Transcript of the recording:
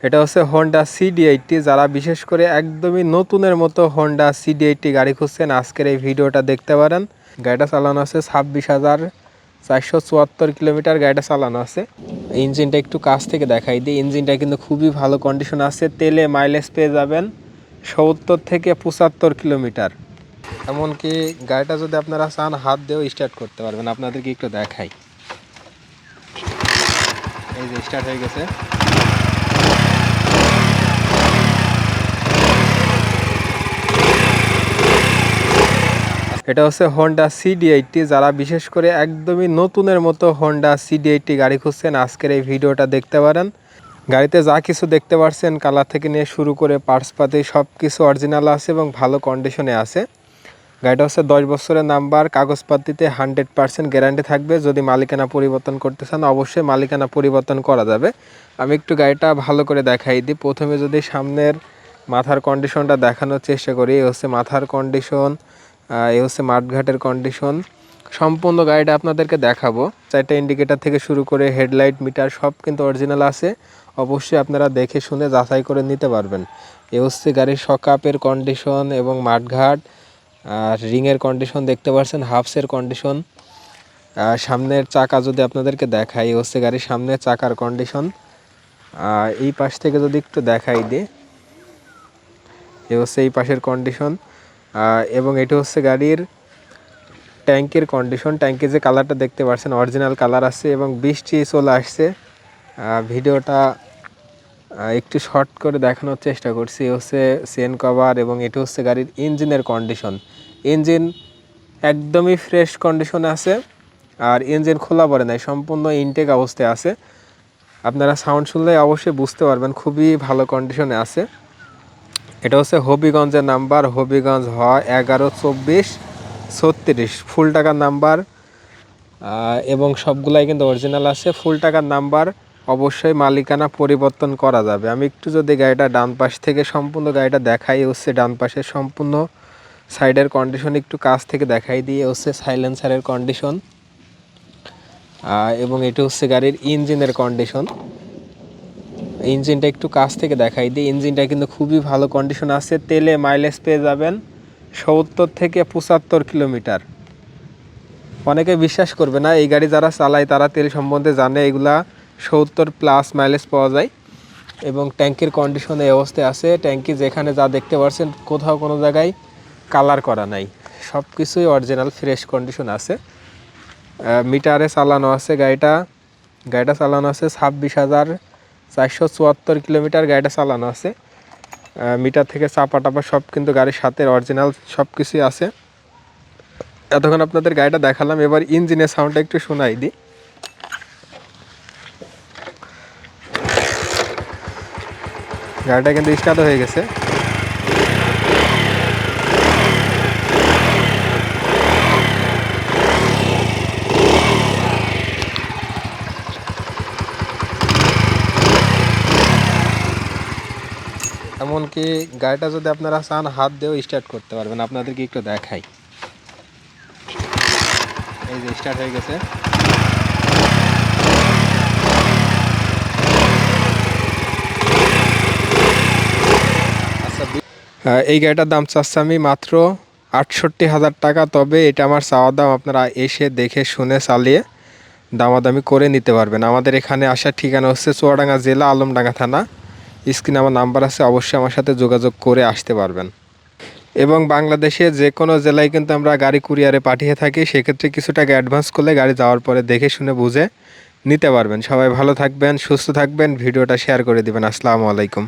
এটা হচ্ছে হোন্ডা সিডি80। যারা বিশেষ করে একদমই নতুনের মতো হোন্ডা সিডি80 গাড়ি খুঁজছেন, আজকের এই ভিডিওটা দেখতে পারেন। গাড়িটা চালানো আছে 26,474 কিলোমিটার গাড়িটা চালানো আছে। ইঞ্জিনটা একটু কাছ থেকে দেখাই দিই। ইঞ্জিনটা কিন্তু খুবই ভালো কন্ডিশন আছে। তেলে মাইলেজ পেয়ে যাবেন 70 থেকে 75 কিলোমিটার। এমনকি গাড়িটা যদি আপনারা চান হাত দিয়েও স্টার্ট করতে পারবেন। আপনাদেরকে একটু দেখাই, এই যে স্টার্ট হয়ে গেছে। এটা হচ্ছে হোন্ডা সিডি80। যারা বিশেষ করে একদমই নতুনের মতো হোন্ডা সিডি80 গাড়ি খুঁজছেন, আজকের এই ভিডিওটা দেখতে পারেন। গাড়িতে যা কিছু দেখতে পাচ্ছেন, কালার থেকে নিয়ে শুরু করে পার্টসপাতি সব কিছু অরিজিনাল আছে এবং ভালো কন্ডিশনে আছে। গাড়িটা হচ্ছে 10 বছরের নাম্বার, কাগজপাতিতে 100% গ্যারান্টি থাকবে। যদি মালিকানা পরিবর্তন করতে চান, অবশ্যই মালিকানা পরিবর্তন করা যাবে। আমি একটু গাড়িটা ভালো করে দেখাই দিই। প্রথমে যদি সামনের মাথার কন্ডিশনটা দেখানোর চেষ্টা করি, এই হচ্ছে মাথার কন্ডিশন, এই হচ্ছে মাঠঘাটের কন্ডিশন। সম্পূর্ণ গাড়িটা আপনাদেরকে দেখাবো। 4টা ইন্ডিকেটার থেকে শুরু করে হেডলাইট, মিটার সব কিন্তু অরিজিনাল আছে। অবশ্যই আপনারা দেখে শুনে যাচাই করে নিতে পারবেন। এই হচ্ছে গাড়ির শকআপের কন্ডিশন এবং মাঠঘাট, আর রিংয়ের কন্ডিশন দেখতে পাচ্ছেন, হাফসের কন্ডিশন। সামনের চাকা যদি আপনাদেরকে দেখাই, হচ্ছে গাড়ির সামনের চাকার কন্ডিশন। এই পাশ থেকে যদি একটু দেখাই দিই, এ হচ্ছে এই পাশের কন্ডিশন। এবং এটা হচ্ছে গাড়ির ট্যাঙ্কের কন্ডিশন। ট্যাঙ্কে যে কালারটা দেখতে পাচ্ছেন অরিজিনাল কালার আছে এবং বৃষ্টি চলে আসছে। ভিডিওটা একটু শর্ট করে দেখানোর চেষ্টা করছি। হচ্ছে চেন কভার এবং এটা হচ্ছে গাড়ির ইঞ্জিনের কন্ডিশন। ইঞ্জিন একদমই ফ্রেশ কন্ডিশনে আছে, আর ইঞ্জিন খোলা পড়ে নাই, সম্পূর্ণ ইনটেক অবস্থায় আছে। আপনারা সাউন্ড শুনলে অবশ্যই বুঝতে পারবেন খুবই ভালো কন্ডিশনে আছে। এটা হচ্ছে হবিগঞ্জের নাম্বার, হবিগঞ্জ 112436 ফুল টাকার নাম্বার, এবং সবগুলাই কিন্তু অরিজিনাল আছে। ফুল টাকার নাম্বার, অবশ্যই মালিকানা পরিবর্তন করা যাবে। আমি একটু যদি গাড়িটা ডান পাশ থেকে সম্পূর্ণ গাড়িটা দেখাই, হচ্ছে ডান পাশের সম্পূর্ণ সাইডের কন্ডিশন একটু কাছ থেকে দেখাই দিয়ে, হচ্ছে সাইলেন্সারের কন্ডিশন, এবং এটা হচ্ছে গাড়ির ইঞ্জিনের কন্ডিশন। ইঞ্জিনটা একটু কাছ থেকে দেখাই দিই। ইঞ্জিনটা কিন্তু খুবই ভালো কন্ডিশন আছে। তেলে মাইলেজ পেয়ে যাবেন 70 থেকে 75 কিলোমিটার। অনেকে বিশ্বাস করবে না, এই গাড়ি যারা চালায় তারা তেল সম্বন্ধে জানে, এগুলা 70+ মাইলেজ পাওয়া যায়। এবং ট্যাঙ্কির কন্ডিশন এই অবস্থায় আছে। ট্যাঙ্কি যেখানে যা দেখতে পাচ্ছেন, কোথাও কোনো জায়গায় কালার করা নাই, সব কিছুই অরিজিনাল ফ্রেশ কন্ডিশন আছে। মিটারে চালানো আছে গাড়িটা চালানো আছে 26,474 কিলোমিটার গাড়িটা চালানো আছে। মিটার থেকে চাপা টাপা সব কিন্তু গাড়ির সাথে অরিজিনাল সব কিছুই আছে। এতক্ষণ আপনাদের গাড়িটা দেখালাম, এবার ইঞ্জিনের সাউন্ডটা একটু শোনাই দিই। গাড়িটা কিন্তু স্টার্ট হয়ে গেছে। এমনকি গাড়িটা যদি আপনারা চান হাত দিয়েও স্টার্ট করতে পারবেন। আপনাদেরকে একটু দেখাই, এই যে স্টার্ট হয়ে গেছে। এই গাড়িটার দাম চাচ্ছি আমি মাত্র 68,000 টাকা। তবে এটা আমার চাওয়ার দাম, আপনারা এসে দেখে শুনে চালিয়ে দামাদামি করে নিতে পারবেন। আমাদের এখানে আসার ঠিকানা হচ্ছে চুয়াডাঙ্গা জেলা, আলমডাঙ্গা থানা। স্ক্রিনে আমার নাম্বার আছে, অবশ্যই আমার সাথে যোগাযোগ করে আসতে পারবেন। এবং বাংলাদেশে যে কোনো জেলায় কিন্তু আমরা গাড়ি কুরিয়ারে পাঠিয়ে থাকি। সেক্ষেত্রে কিছু টাকা অ্যাডভান্স করলে গাড়ি যাওয়ার পরে দেখে শুনে বুঝে নিতে পারবেন। সবাই ভালো থাকবেন, সুস্থ থাকবেন, ভিডিওটা শেয়ার করে দিবেন। আসসালামু আলাইকুম।